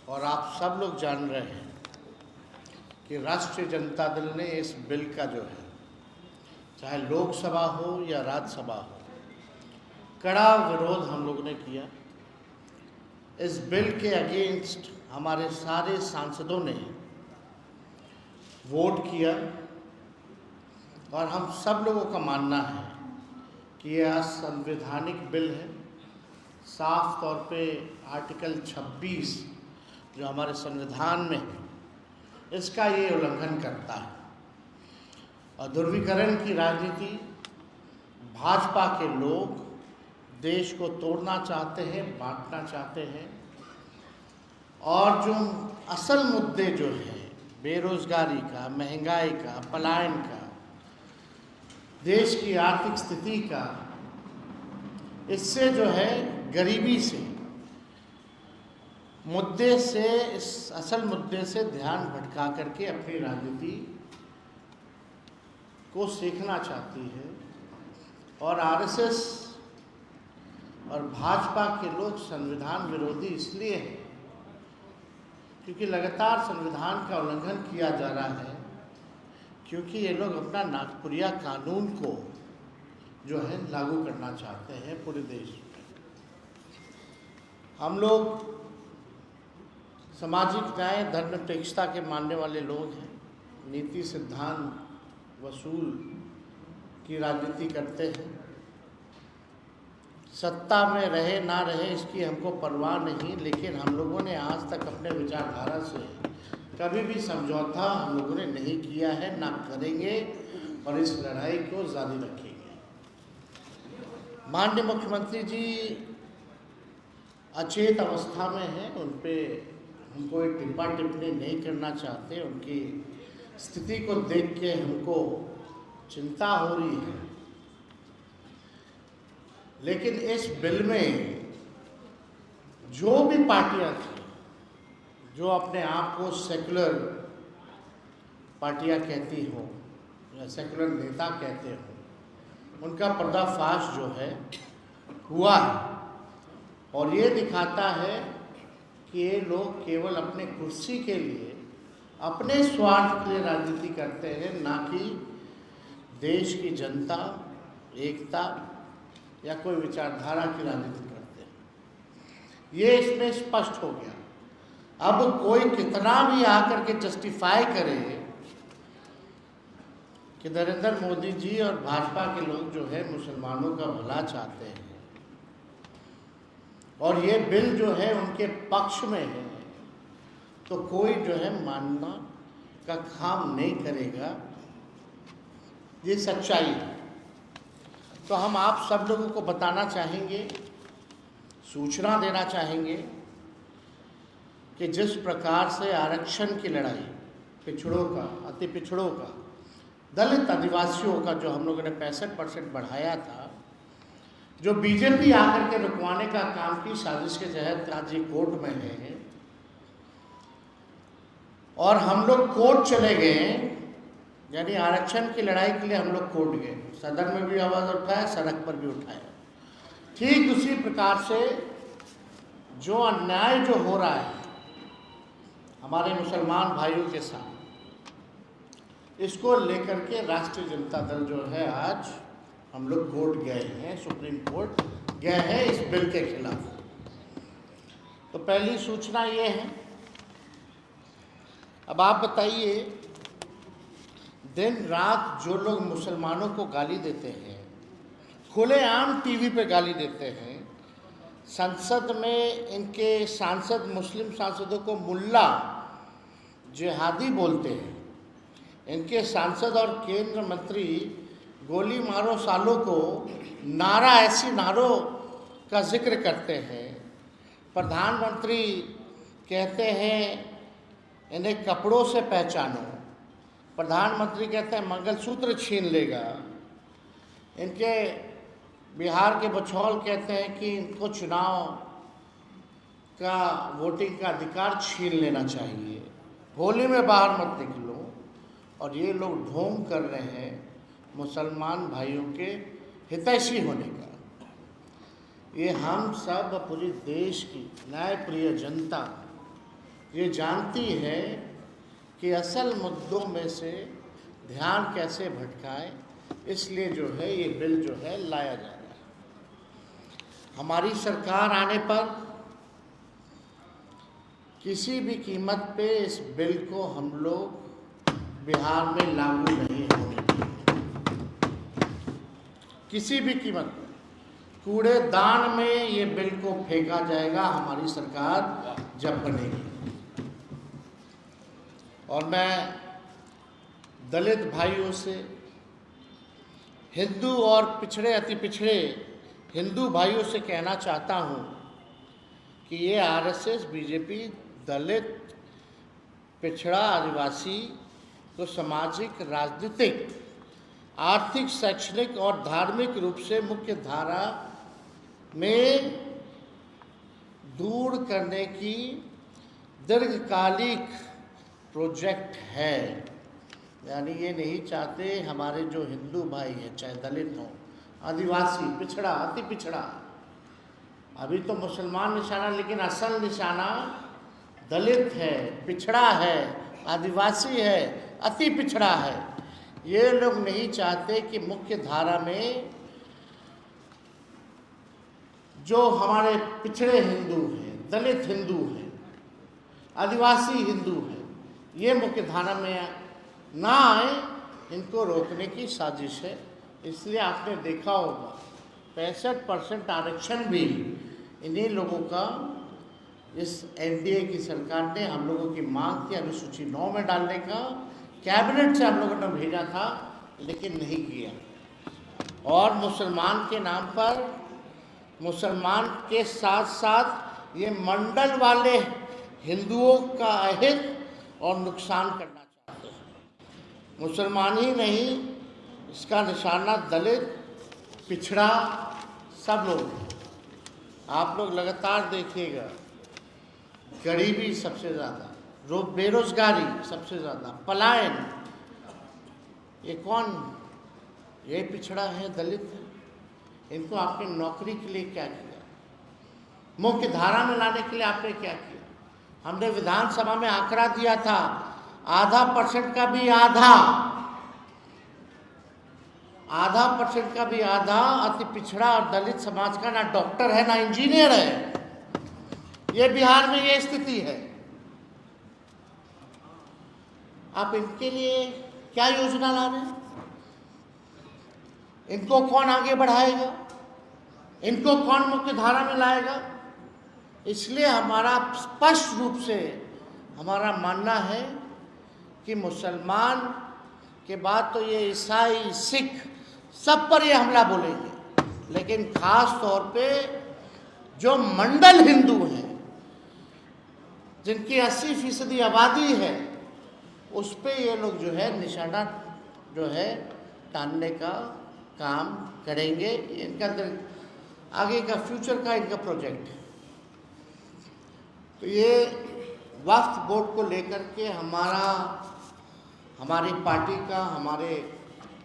और आप सब लोग जान रहे हैं कि राष्ट्रीय जनता दल ने इस बिल का जो है, चाहे लोकसभा हो या राज्यसभा हो, कड़ा विरोध हम लोगों ने किया। इस बिल के अगेंस्ट हमारे सारे सांसदों ने वोट किया और हम सब लोगों का मानना है कि यह असंवैधानिक बिल है। साफ तौर पे आर्टिकल 26 जो हमारे संविधान में है, इसका ये उल्लंघन करता है। और ध्रुवीकरण की राजनीति, भाजपा के लोग देश को तोड़ना चाहते हैं, बांटना चाहते हैं। और जो असल मुद्दे जो हैं, बेरोजगारी का, महंगाई का, पलायन का, देश की आर्थिक स्थिति का, इससे जो है गरीबी से मुद्दे से, इस असल मुद्दे से ध्यान भटका करके अपनी राजनीति को सीखना चाहती है। और आरएसएस और भाजपा के लोग संविधान विरोधी इसलिए हैं क्योंकि लगातार संविधान का उल्लंघन किया जा रहा है, क्योंकि ये लोग अपना नागपुरिया कानून को जो है लागू करना चाहते हैं पूरे देश में। हम लोग सामाजिक न्याय, धर्मनिरपेक्षता के मानने वाले लोग हैं। नीति, सिद्धांत, वसूल की राजनीति करते हैं। सत्ता में रहे ना रहे इसकी हमको परवाह नहीं, लेकिन हम लोगों ने आज तक अपने विचारधारा से कभी भी समझौता हम लोगों ने नहीं किया है, ना करेंगे और इस लड़ाई को जारी रखेंगे। माननीय मुख्यमंत्री जी अचेत अवस्था में हैं, उन पर हम कोई टिप्पा टिप्पणी नहीं करना चाहते। उनकी स्थिति को देख के हमको चिंता हो रही है। लेकिन इस बिल में जो भी पार्टियां थी, जो अपने आप को सेकुलर पार्टियां कहती हो या सेकुलर नेता कहते हो, उनका पर्दाफाश जो है हुआ है। और ये दिखाता है कि ये लोग केवल अपने कुर्सी के लिए, अपने स्वार्थ के लिए राजनीति करते हैं, ना कि देश की जनता, एकता या कोई विचारधारा की राजनीति करते हैं। ये इसमें स्पष्ट हो गया। अब कोई कितना भी आकर के जस्टिफाई करे कि नरेंद्र मोदी जी और भाजपा के लोग जो है मुसलमानों का भला चाहते हैं और ये बिल जो है उनके पक्ष में है, तो कोई जो है मानना का काम नहीं करेगा। ये सच्चाई है। तो हम आप सब लोगों को बताना चाहेंगे, सूचना देना चाहेंगे कि जिस प्रकार से आरक्षण की लड़ाई, पिछड़ों का, अति पिछड़ों का, दलित आदिवासियों का जो हम लोगों ने 65% बढ़ाया था, जो बीजेपी आकर के रुकवाने का काम की साजिश के तहत आज ये कोर्ट में है और हम लोग कोर्ट चले गए, यानी आरक्षण की लड़ाई के लिए हम लोग कोर्ट गए, सदन में भी आवाज़ उठाया, सड़क पर भी उठाया। ठीक उसी प्रकार से जो अन्याय जो हो रहा है हमारे मुसलमान भाइयों के साथ, इसको लेकर के राष्ट्रीय जनता दल जो है आज हम लोग कोर्ट गए हैं, सुप्रीम कोर्ट गए हैं इस बिल के खिलाफ। तो पहली सूचना ये है। अब आप बताइए, दिन रात जो लोग मुसलमानों को गाली देते हैं, खुलेआम टीवी पे गाली देते हैं, संसद में इनके सांसद मुस्लिम सांसदों को मुल्ला, जिहादी बोलते हैं, इनके सांसद और केंद्र मंत्री गोली मारो सालों को नारा, ऐसी नारों का जिक्र करते हैं। प्रधानमंत्री कहते हैं इन्हें कपड़ों से पहचानो, प्रधानमंत्री कहते हैं मंगलसूत्र छीन लेगा, इनके बिहार के बछौल कहते हैं कि इनको चुनाव का, वोटिंग का अधिकार छीन लेना चाहिए, होली में बाहर मत निकलो। और ये लोग ढोंग कर रहे हैं मुसलमान भाइयों के हितैषी होने का। ये हम सब पूरी देश की न्यायप्रिय जनता ये जानती है कि असल मुद्दों में से ध्यान कैसे भटकाए, इसलिए जो है ये बिल जो है लाया जा रहा है। हमारी सरकार आने पर किसी भी कीमत पे इस बिल को हम लोग बिहार में लागू नहीं होने देंगे, किसी भी कीमत पर। कूड़ेदान में ये बिल को फेंका जाएगा हमारी सरकार जब बनेगी। और मैं दलित भाइयों से, हिंदू और पिछड़े अति पिछड़े हिंदू भाइयों से कहना चाहता हूँ कि ये आरएसएस बीजेपी दलित, पिछड़ा, आदिवासी को सामाजिक, राजनीतिक, आर्थिक, शैक्षणिक और धार्मिक रूप से मुख्य धारा में दूर करने की दीर्घकालिक प्रोजेक्ट है। यानी ये नहीं चाहते हमारे जो हिंदू भाई हैं, चाहे दलित हों, आदिवासी, पिछड़ा, अति पिछड़ा, अभी तो मुसलमान निशाना, लेकिन असल निशाना दलित है, पिछड़ा है, आदिवासी है, अति पिछड़ा है। ये लोग नहीं चाहते कि मुख्य धारा में जो हमारे पिछड़े हिंदू हैं, दलित हिंदू हैं, आदिवासी हिंदू हैं, ये मुख्य धारा में ना आए, इनको रोकने की साजिश है। इसलिए आपने देखा होगा 65% आरक्षण भी इन्हीं लोगों का इस एनडीए की सरकार ने, हम लोगों की मांग थी अनुसूची 9 में डालने का, कैबिनेट से हम लोगों ने भेजा था लेकिन नहीं किया। और मुसलमान के नाम पर, मुसलमान के साथ साथ ये मंडल वाले हिंदुओं का अहित और नुकसान करना चाहते हैं। मुसलमान ही नहीं, इसका निशाना दलित, पिछड़ा, सब लोग। आप लोग लगातार देखिएगा, गरीबी सबसे ज़्यादा, बेरोजगारी सबसे ज़्यादा, पलायन, ये कौन? ये पिछड़ा है, दलित है। इनको आपने नौकरी के लिए क्या किया? मुख्य धारा में लाने के लिए आपने क्या किया? हमने विधानसभा में आंकड़ा दिया था, आधा % का भी आधा अति पिछड़ा और दलित समाज का ना डॉक्टर है ना इंजीनियर है। ये बिहार में ये स्थिति है। आप इनके लिए क्या योजना ला रहे हैं? इनको कौन आगे बढ़ाएगा? इनको कौन मुख्य धारा में लाएगा? इसलिए हमारा स्पष्ट रूप से हमारा मानना है कि मुसलमान के बाद तो ये ईसाई, सिख, सब पर ये हमला बोलेंगे, लेकिन खास तौर पे जो मंडल हिंदू हैं, जिनकी 80% आबादी है, उस पे ये लोग जो है निशाना जो है टानने का काम करेंगे। इनका आगे का फ्यूचर का इनका प्रोजेक्ट है। तो ये वक्फ बोर्ड को लेकर के हमारी पार्टी का, हमारे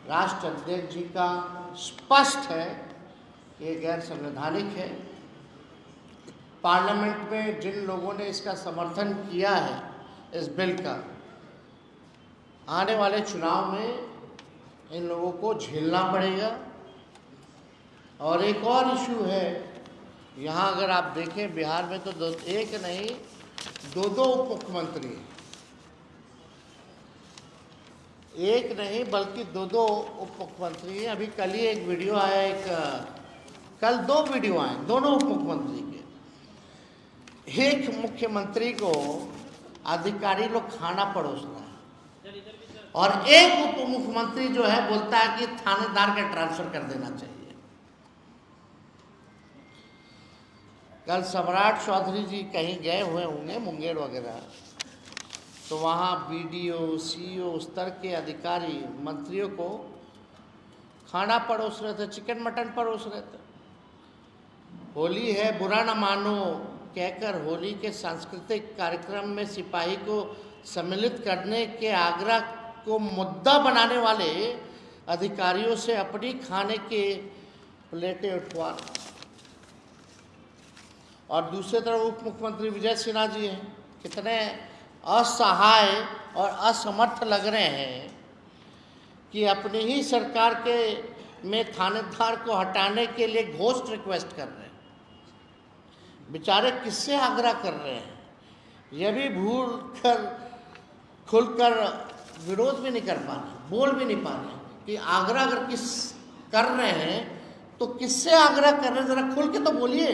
राष्ट्र अध्यक्ष जी का स्पष्ट है कि ये गैर संवैधानिक है। पार्लियामेंट में जिन लोगों ने इसका समर्थन किया है, इस बिल का, आने वाले चुनाव में इन लोगों को झेलना पड़ेगा। और एक और इशू है, यहाँ अगर आप देखें बिहार में तो एक नहीं, दो उप मुख्यमंत्री हैं। एक नहीं बल्कि दो उप मुख्यमंत्री हैं। अभी कल ही एक वीडियो आया, कल 2 वीडियो आए, दोनों उप मुख्यमंत्री के। एक मुख्यमंत्री को अधिकारी लोग खाना परोसना है और एक उप मुख्यमंत्री जो है बोलता है कि थानेदार का ट्रांसफर कर देना चाहिए। कल सम्राट चौधरी जी कहीं गए हुए होंगे, मुंगेर वगैरह, तो वहाँ बीडीओ, सीईओ स्तर के अधिकारी मंत्रियों को खाना परोस रहे थे, चिकन मटन परोस रहे थे। होली है, बुरा न मानो कहकर होली के सांस्कृतिक कार्यक्रम में सिपाही को सम्मिलित करने के आग्रह को मुद्दा बनाने वाले अधिकारियों से अपनी खाने के प्लेटें उठवा। और दूसरी तरफ उप मुख्यमंत्री विजय सिन्हा जी हैं, कितने असहाय और असमर्थ लग रहे हैं कि अपनी ही सरकार के में थानेदार को हटाने के लिए घोस्ट रिक्वेस्ट कर रहे हैं। बेचारे किससे आग्रह कर रहे हैं? यह भी भूल कर खुलकर विरोध भी नहीं कर पा रहे, बोल भी नहीं पा रहे कि आग्रह अगर किस कर रहे हैं तो किससे आग्रह कर रहे हैं, जरा खुल के तो बोलिए।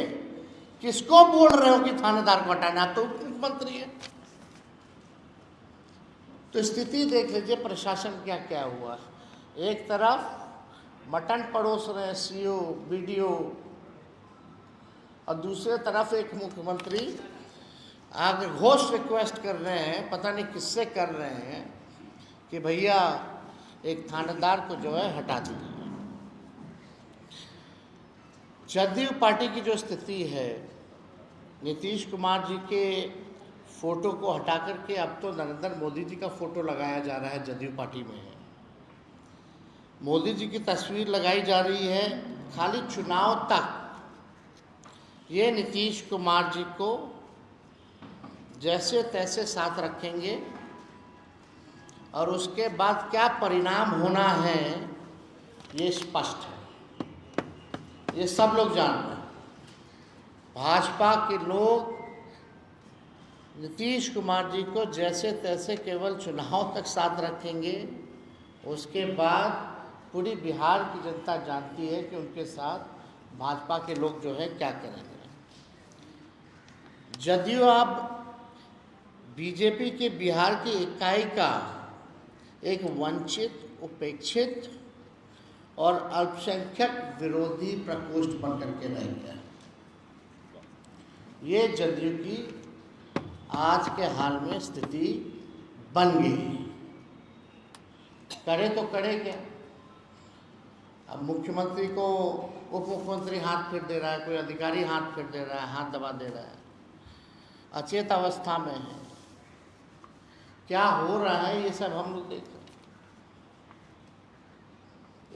किसको बोल रहे हो कि थानेदार को हटाना? आप तो उप मुख्यमंत्री है। तो स्थिति देख लीजिए प्रशासन क्या क्या हुआ। एक तरफ मटन परोस रहे हैं सीओ बीडीओ, और दूसरे तरफ एक मुख्यमंत्री आगे घोष रिक्वेस्ट कर रहे हैं, पता नहीं किससे कर रहे हैं, कि भैया एक थानेदार को जो है हटा दीजिए। जदयू पार्टी की जो स्थिति है, नीतीश कुमार जी के फोटो को हटा करके अब तो नरेंद्र मोदी जी का फोटो लगाया जा रहा है। जदयू पार्टी में है, मोदी जी की तस्वीर लगाई जा रही है। खाली चुनाव तक ये नीतीश कुमार जी को जैसे तैसे साथ रखेंगे, और उसके बाद क्या परिणाम होना है ये स्पष्ट है, ये सब लोग जान रहे हैं। भाजपा के लोग नीतीश कुमार जी को जैसे तैसे केवल चुनाव तक साथ रखेंगे, उसके बाद पूरी बिहार की जनता जानती है कि उनके साथ भाजपा के लोग जो है क्या करेंगे। जदयू अब बीजेपी के बिहार की इकाई का एक वंचित, उपेक्षित और अल्पसंख्यक विरोधी प्रकोष्ठ बनकर के रह गया। ये जदयू की आज के हाल में स्थिति बन गई। करे तो करे क्या? अब मुख्यमंत्री को उप मुख्यमंत्री हाथ फेर दे रहा है, कोई अधिकारी हाथ फेर दे रहा है, हाथ दबा दे रहा है, अचेत अवस्था में है। क्या हो रहा है ये सब हम लोग देख रहे हैं।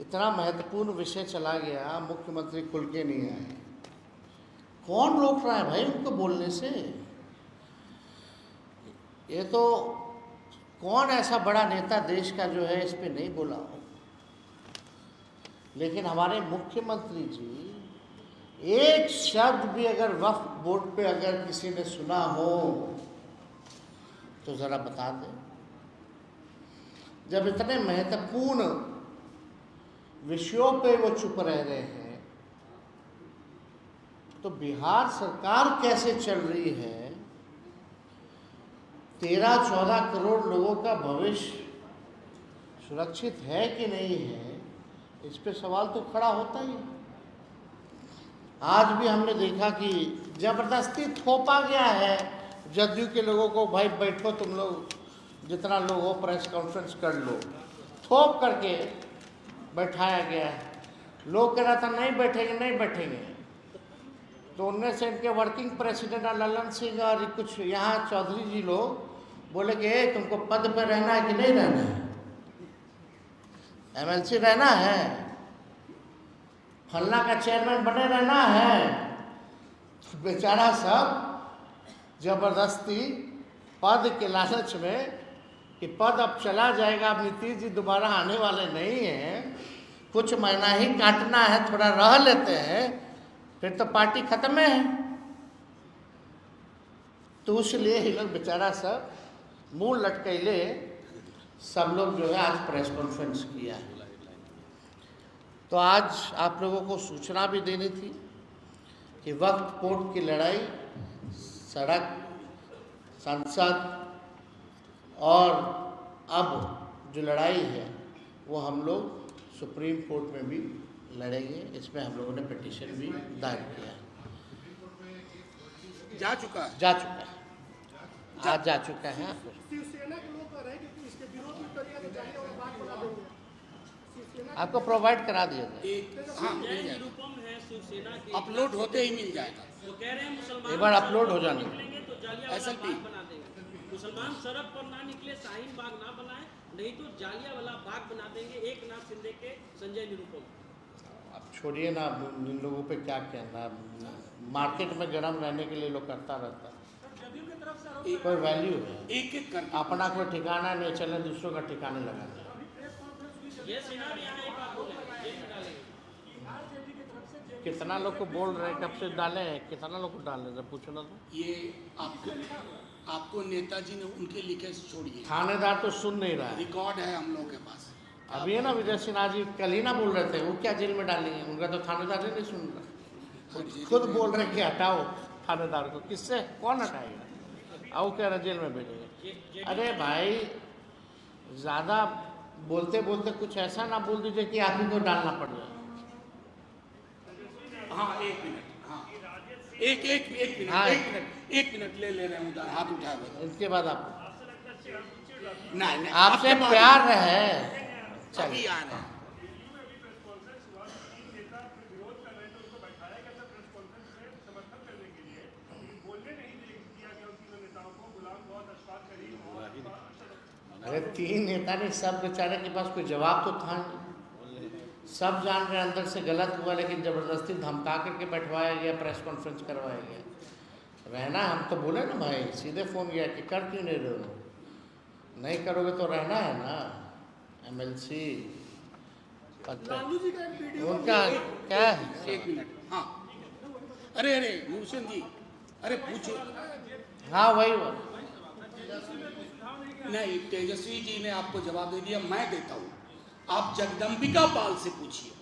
इतना महत्वपूर्ण विषय चला गया, मुख्यमंत्री खुल के नहीं आए। कौन रोक रहा है भाई उनको बोलने से? ये तो कौन ऐसा बड़ा नेता देश का जो है इस पे नहीं बोला हो। लेकिन हमारे मुख्यमंत्री जी एक शब्द भी अगर वक्फ बोर्ड पे अगर किसी ने सुना हो तो ज़रा बता दें। जब इतने महत्वपूर्ण विषयों पे वो चुप रह रहे हैं, तो बिहार सरकार कैसे चल रही है? 13-14 करोड़ लोगों का भविष्य सुरक्षित है कि नहीं है, इस पे सवाल तो खड़ा होता ही। आज भी हमने देखा कि जबरदस्ती थोपा गया है जदयू के लोगों को, भाई बैठो तुम लोग, जितना लोग हो प्रेस कॉन्फ्रेंस कर लो, थोप करके बैठाया गया है। लोग कह रहा था नहीं बैठेंगे नहीं बैठेंगे, तो उनमें से इनके वर्किंग प्रेसिडेंट ललन सिंह और कुछ यहाँ चौधरी जी लोग बोले कि तुमको पद पे रहना है कि नहीं रहना है, एमएलसी रहना है, फलना का चेयरमैन बने रहना है। तो बेचारा सब जबरदस्ती पद के लालच में कि पद अब चला जाएगा, अब नीतीश जी दोबारा आने वाले नहीं हैं, कुछ महीना ही काटना है, थोड़ा रह लेते हैं, फिर तो पार्टी खत्म है। तो इसलिए ही लोग बेचारा सब मुंह लटकैले सब लोग जो है आज प्रेस कॉन्फ्रेंस किया है। तो आज आप लोगों को सूचना भी देनी थी कि वक्फ बोर्ड की लड़ाई सड़क, संसद और अब जो लड़ाई है वो हम लोग सुप्रीम कोर्ट में भी लड़ेंगे। इसमें हम लोगों ने पिटीशन भी दायर किया है। जा चुका है आज जा चुका है। शिवसेना के लोग कह रहे हैं कि इसके विरोध में करिए तो जाने वाला बात बना देंगे। आपको प्रोवाइड करा दिया जाए। हाँ, अपलोड होते ही मिल जाएगा। वो कह रहे हैं मुसलमान एक बार अपलोड हो जाने निकलेंगे तो जालियावाला बाग बना देंगे। मुसलमान सड़क पर ना निकले, शाहीन बाग ना बनाए, नहीं तो जालियावाला बाग बना देंगे। एक नाथ शिंदे के संजय निरुपम। अब छोड़िए ना, इन लोगों पे क्या कहना। मार्केट में गर्म रहने के लिए लोग करता रहता है। तरफ से आरोप कोई वैल्यू है? एक एक करके अपना कोई ठिकाना नहीं, चले दूसरों का ठिकाने लगा दे। ये सिन्हा भी यहाँ एक बात बोले जेल में डालेंगे। आरजेडी की तरफ से जेल कितना लोग को बोल रहे हैं, कब से डाले हैं, कितना लोग को डाल रहे हैं, पूछो ना तो। ये आपको नेताजी ने उनके लिखे छोड़िए, थानेदार तो सुन नहीं रहा है। रिकॉर्ड है हम लोगों के पास। अभी है ना विजय सिन्हा जी कल ही ना बोल रहे थे, वो क्या जेल में डालेंगे, उनका तो थानेदार ही नहीं सुन रहा। खुद बोल रहे कि हटाओ थानेदार को, किससे कौन हटाएगा? आओ कह रहे जेल में भेजेंगे। अरे भाई ज़्यादा बोलते बोलते कुछ ऐसा ना बोल दीजिए कि आप ही को डालना पड़ जाए। हाँ एक मिनट, हाँ एक मिनट, हाँ। एक मिनट ले रहे हैं उधर, हाथ उठाए हुए। इसके बाद आप नहीं आपसे प्यार है, अभी चलिए। आ रहे हैं। अरे 3 नेता ने, सब बेचारे के पास कोई जवाब तो था नहीं। सब जान रहे अंदर से गलत हुआ, लेकिन ज़बरदस्ती धमका करके बैठवाया गया, प्रेस कॉन्फ्रेंस करवाया गया। रहना, हम तो बोले ना भाई, सीधे फ़ोन किया कि कर क्यों नहीं रहे हो, नहीं करोगे तो रहना है ना। MLC लालू जी का एक वीडियो उनका क्या है? एक मिनट, हाँ अरे भूषण जी, अरे पूछो। हाँ वही नहीं, तेजस्वी जी ने आपको जवाब दे दिया, मैं देता हूँ। आप जगदम्बिका पाल से पूछिए,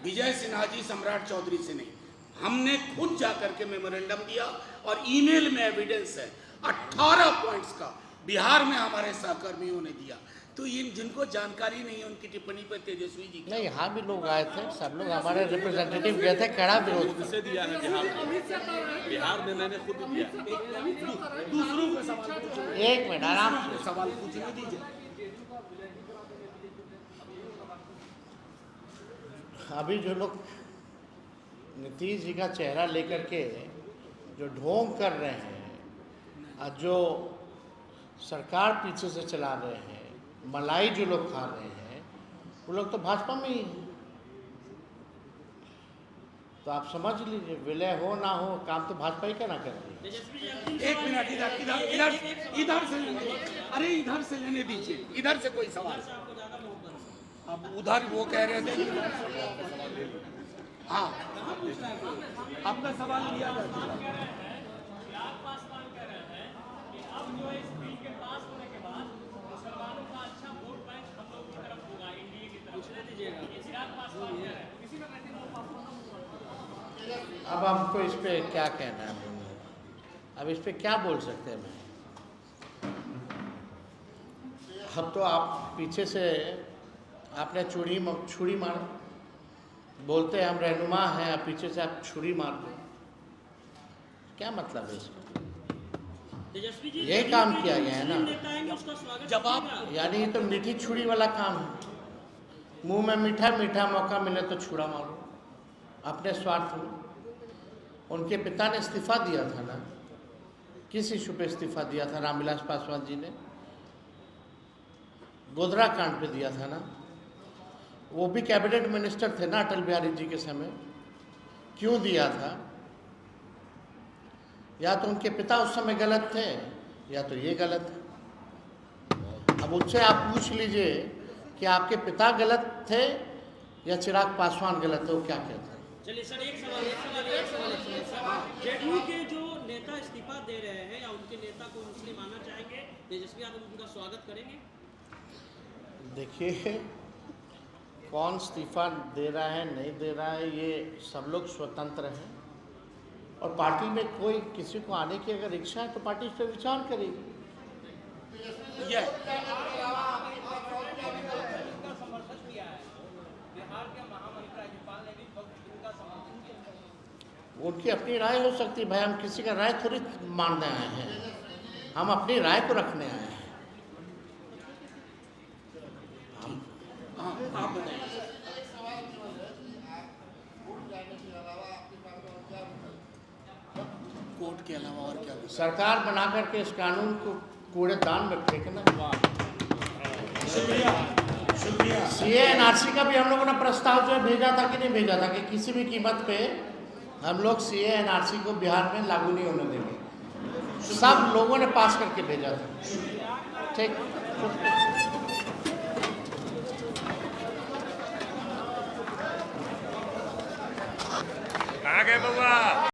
विजय सिन्हा जी सम्राट चौधरी से नहीं। हमने खुद जाकर के मेमोरेंडम दिया और ईमेल में एविडेंस है 18 पॉइंट्स का, बिहार में हमारे सहकर्मियों ने दिया। तो इन जिनको जानकारी नहीं है उनकी टिप्पणी पर तेजस्वी जी की। नहीं, यहाँ भी लोग आए थे, सब लोग हमारे रिप्रेजेंटेटिव गए थे, कड़ा विरोध था। से दिया है बिहार में मैंने खुद दिया। दूसरों को सवाल पूछो, एक मिनट आराम से। सवाल पूछने दीजिए। अभी जो लोग नीतीश जी का चेहरा लेकर के जो ढोंग कर रहे हैं और जो सरकार पीछे से चला रहे हैं, मलाई जो लोग खा रहे हैं, वो लोग तो भाजपा में ही हैं। तो आप समझ लीजिए, विलय हो ना हो, काम तो भाजपा ही क्या ना कर रही है। तेजस्वी जी अंतिम एक सवाल मिनट, है। इधर से लेने दीजिए। अरे इधर से लेने दीजिए, इधर से कोई सवाल। आपको ज्यादा मोहब्बत है। अब उधर वो कह रहे थे, हाँ आपका सवाल लिया जाए। अब हमको इस पे क्या कहना है, अब इस पे क्या बोल सकते हैं मैं? अब तो आप पीछे से आपने छुरी मार, बोलते हैं हम रहनुमा हैं, आप पीछे से आप छुरी मार दो, क्या मतलब है इसका? तेजस्वी जी यही काम किया गया है ना। नेता आएंगे उसका स्वागत जवाब कीजिएगा। यानी ये तो मीठी छुरी वाला काम है, मुंह में मीठा मीठा, मौका मिले तो छुरा मारो अपने स्वार्थ में। उनके पिता ने इस्तीफा दिया था ना, किस इशू पे इस्तीफा दिया था? रामविलास पासवान जी ने गोधरा कांड पे दिया था ना, वो भी कैबिनेट मिनिस्टर थे ना अटल बिहारी जी के समय, क्यों दिया था? या तो उनके पिता उस समय गलत थे, या तो ये गलत है। अब उनसे आप पूछ लीजिए कि आपके पिता गलत थे या चिराग पासवान गलत थे, वो क्या कहते हैं? चलिए सर, एक सवाल सर, जेडीयू के जो नेता इस्तीफा दे रहे हैं या उनके नेता को मुस्लिम आना चाहेंगे, तेजस्वी यादव उनका स्वागत करेंगे? देखिए, कौन इस्तीफा दे रहा है नहीं दे रहा है, ये सब लोग स्वतंत्र हैं, और पार्टी में कोई किसी को आने की अगर इच्छा है तो पार्टी इस पर विचार करेगी। उनकी अपनी राय हो सकती है भाई, हम किसी का राय थोड़ी मानने आए हैं, हम अपनी राय को रखने आए हैं। आप बताइए। कोर्ट के अलावा और क्या? सरकार बना करके इस कानून को कूड़ेदान में फेंकना। CA NRC का भी हम लोगों ने प्रस्ताव जो है भेजा था कि नहीं भेजा था कि किसी भी कीमत पे हम लोग CA NRC को बिहार में लागू नहीं होने देंगे। सब लोगों ने पास करके भेजा था। ठीक। कहाँ गए बउआ?